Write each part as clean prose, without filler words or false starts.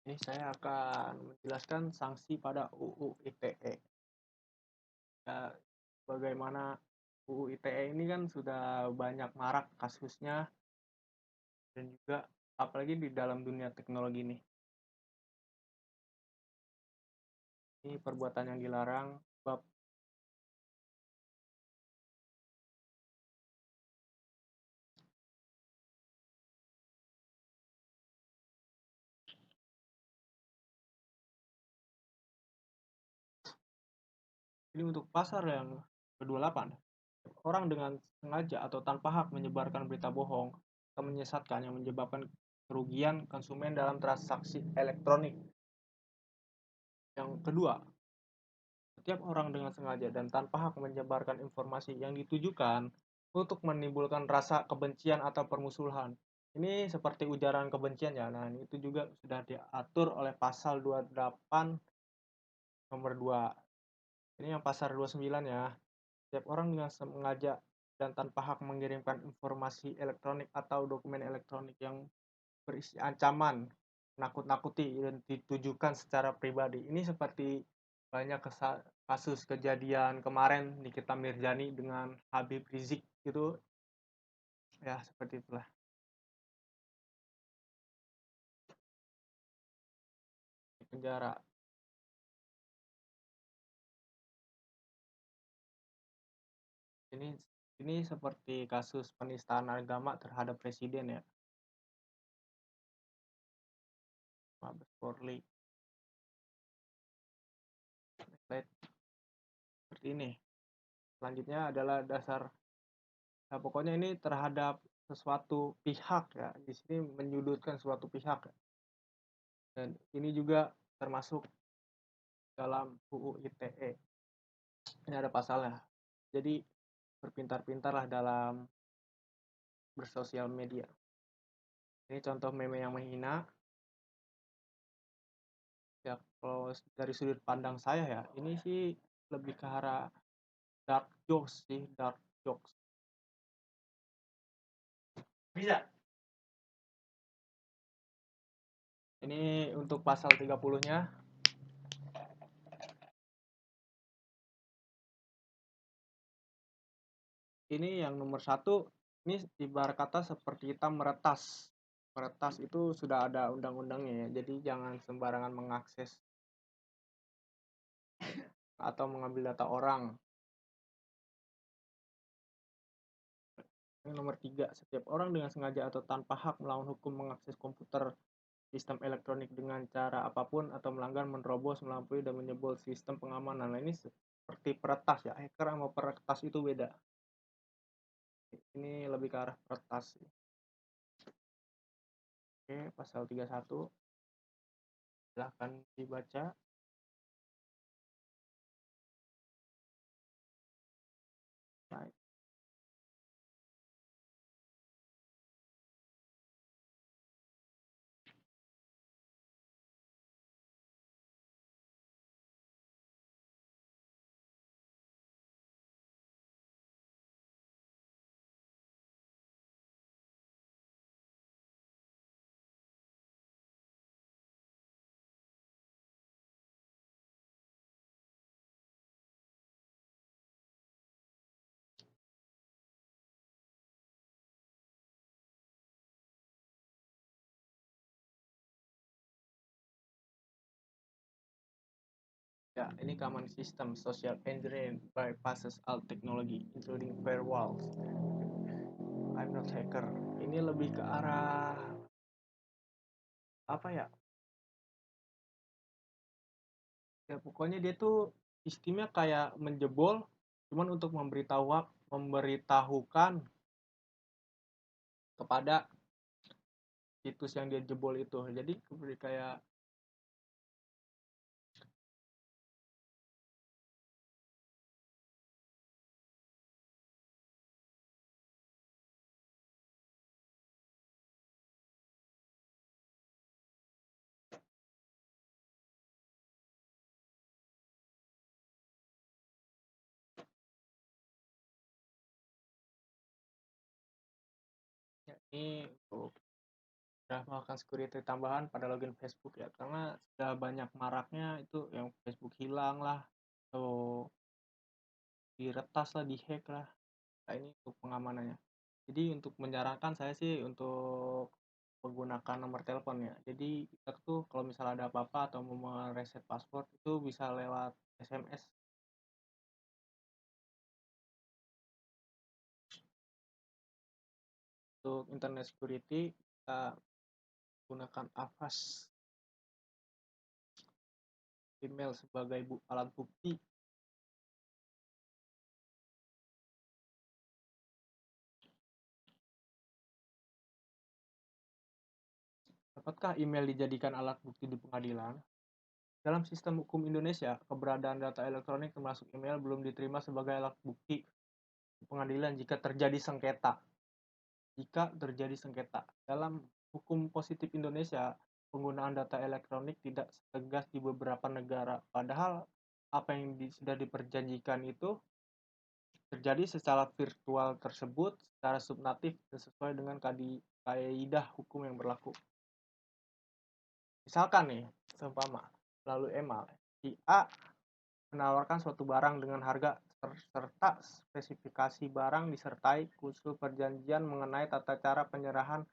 Ini saya akan menjelaskan sanksi pada UU ITE. Ya, bagaimana UU ITE ini kan sudah banyak marak kasusnya dan juga apalagi di dalam dunia teknologi ini. Ini perbuatan yang dilarang bab ini untuk pasal yang ke-28. Orang dengan sengaja atau tanpa hak menyebarkan berita bohong atau menyesatkan yang menyebabkan kerugian konsumen dalam transaksi elektronik. Yang kedua, setiap orang dengan sengaja dan tanpa hak menyebarkan informasi yang ditujukan untuk menimbulkan rasa kebencian atau permusuhan. Ini seperti ujaran kebencian ya. Nah, itu juga sudah diatur oleh pasal 28 nomor 2. Ini yang pasal 29 ya. Setiap orang dengan sengaja dan tanpa hak mengirimkan informasi elektronik atau dokumen elektronik yang berisi ancaman, nakut-nakuti dan ditujukan secara pribadi. Ini seperti banyak kasus kejadian kemarin Nikita Mirjani dengan Habib Rizik itu ya seperti itulah di penjara. Ini ini seperti kasus penistaan agama terhadap presiden ya, Mabes Polri. Seperti ini. Selanjutnya adalah dasar. Nah, pokoknya ini terhadap sesuatu pihak ya. Di sini menyudutkan suatu pihak ya. Dan ini juga termasuk dalam UU ITE. Ini ada pasalnya. Jadi berpintar-pintarlah dalam bersosial media. Ini contoh meme yang menghina. Ya kalau dari sudut pandang saya ya, ini sih lebih ke arah dark jokes sih, dark jokes. Bisa. Ini untuk pasal 30-nya. Ini yang nomor satu, ini ibarat kata seperti kita meretas. Meretas itu sudah ada undang-undangnya ya, jadi jangan sembarangan mengakses atau mengambil data orang. Yang nomor 3, setiap orang dengan sengaja atau tanpa hak melawan hukum mengakses komputer, sistem elektronik dengan cara apapun atau melanggar, menerobos, melampaui, dan menyebol sistem pengamanan. Nah, ini seperti peretas ya, hacker sama peretas itu beda. Ini lebih ke arah peretas. Oke, pasal 31. Silahkan dibaca. Nah, ya, ini common system social engineering bypasses all technology, including firewalls. I'm not hacker. Ini lebih ke arah apa ya? Ya pokoknya dia tuh sistemnya kayak menjebol, cuman untuk memberitahukan kepada situs yang dia jebol itu. Jadi kayak ya, ini udah melakukan security tambahan pada login Facebook ya, karena sudah banyak maraknya itu yang Facebook hilang lah, atau diretas lah, dihack lah. Nah, ini untuk pengamanannya. Jadi untuk menyarankan saya sih untuk menggunakan nomor telepon ya. Jadi kita tuh kalau misalnya ada apa-apa atau mau mereset password itu bisa lewat SMS. Untuk internet security kita gunakan Avast email sebagai alat bukti. Dapatkah email dijadikan alat bukti di pengadilan? Dalam sistem hukum Indonesia, keberadaan data elektronik termasuk email belum diterima sebagai alat bukti di pengadilan jika terjadi sengketa. Dalam hukum positif Indonesia, penggunaan data elektronik tidak setegas di beberapa negara. Padahal apa yang sudah diperjanjikan itu terjadi secara virtual tersebut secara subnatif dan sesuai dengan kaidah hukum yang berlaku. Misalkan nih, seumpama melalui email, si A menawarkan suatu barang dengan harga serta spesifikasi barang disertai klausul perjanjian mengenai tata cara penyerahan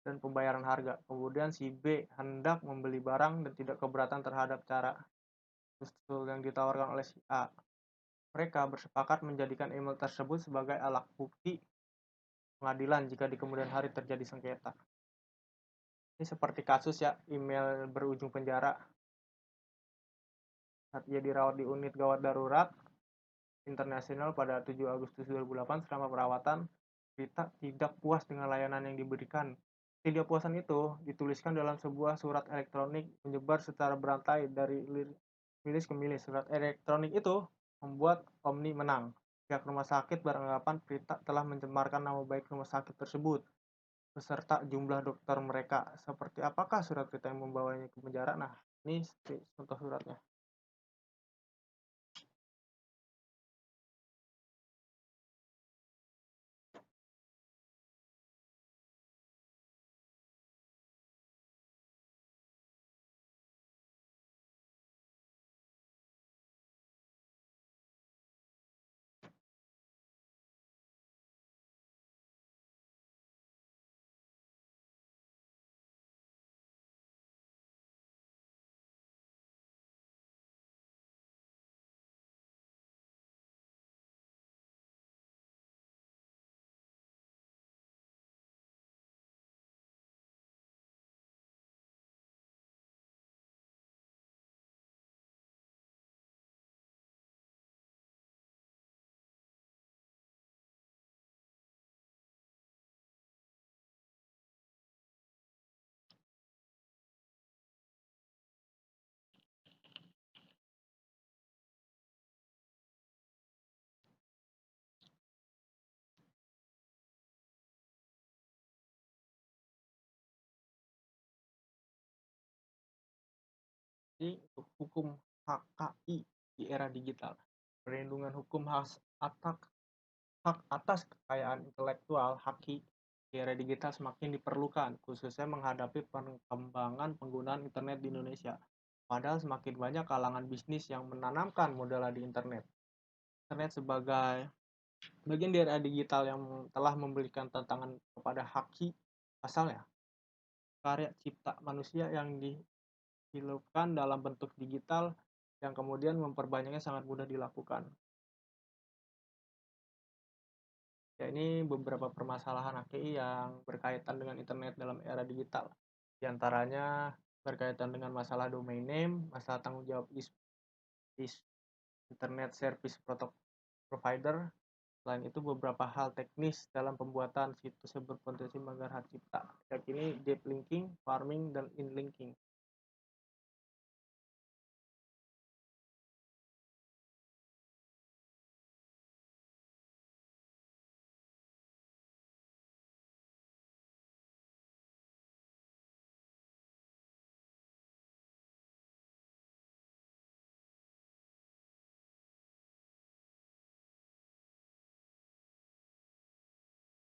dan pembayaran harga. Kemudian si B hendak membeli barang dan tidak keberatan terhadap cara klausul yang ditawarkan oleh si A. Mereka bersepakat menjadikan email tersebut sebagai alat bukti pengadilan jika di kemudian hari terjadi sengketa. Ini seperti kasus ya, email berujung penjara saat ia dirawat di unit gawat darurat internasional pada 7 Agustus 2008 selama perawatan. Rita tidak puas dengan layanan yang diberikan. Ketidakpuasan itu dituliskan dalam sebuah surat elektronik menyebar secara berantai dari milis ke milis. Surat elektronik itu membuat Omni menang. Pihak rumah sakit beranggapan Rita telah mencemarkan nama baik rumah sakit tersebut beserta jumlah dokter mereka. Seperti apakah surat Rita yang membawanya ke penjara? Nah, ini contoh suratnya. Jadi untuk hukum HKI di era digital, perlindungan hukum hak atas kekayaan intelektual (HAKI) di era digital semakin diperlukan, khususnya menghadapi perkembangan penggunaan internet di Indonesia. Padahal semakin banyak kalangan bisnis yang menanamkan modal di internet. Internet sebagai bagian dari era digital yang telah memberikan tantangan kepada HAKI, pasalnya karya cipta manusia yang dihilangkan dalam bentuk digital yang kemudian memperbanyaknya sangat mudah dilakukan. Ya, ini beberapa permasalahan HKI yang berkaitan dengan internet dalam era digital. Di antaranya berkaitan dengan masalah domain name, masalah tanggung jawab is internet service provider. Selain itu beberapa hal teknis dalam pembuatan situs yang berpotensi melanggar hak cipta, yakni deep linking, farming, dan inlinking.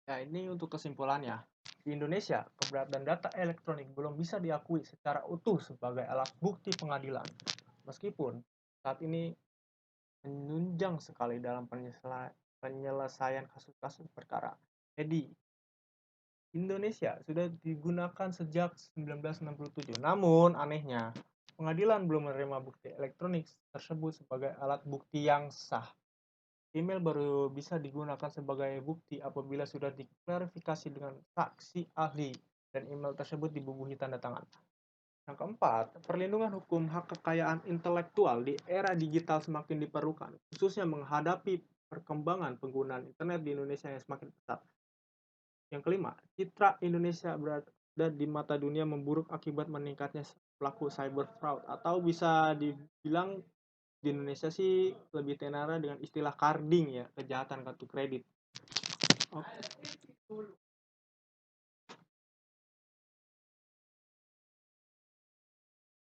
Ya, ini untuk kesimpulannya. Di Indonesia, keberadaan data elektronik belum bisa diakui secara utuh sebagai alat bukti pengadilan. Meskipun saat ini menunjang sekali dalam penyelesaian kasus-kasus perkara. Jadi, Indonesia sudah digunakan sejak 1967. Namun, anehnya, pengadilan belum menerima bukti elektronik tersebut sebagai alat bukti yang sah. Email baru bisa digunakan sebagai bukti apabila sudah diklarifikasi dengan saksi ahli dan email tersebut dibubuhi tanda tangan. Yang keempat, perlindungan hukum hak kekayaan intelektual di era digital semakin diperlukan, khususnya menghadapi perkembangan penggunaan internet di Indonesia yang semakin pesat. Yang kelima, citra Indonesia berada di mata dunia memburuk akibat meningkatnya pelaku cyber fraud, atau bisa dibilang di Indonesia sih lebih tenara dengan istilah carding ya, kejahatan kartu kredit.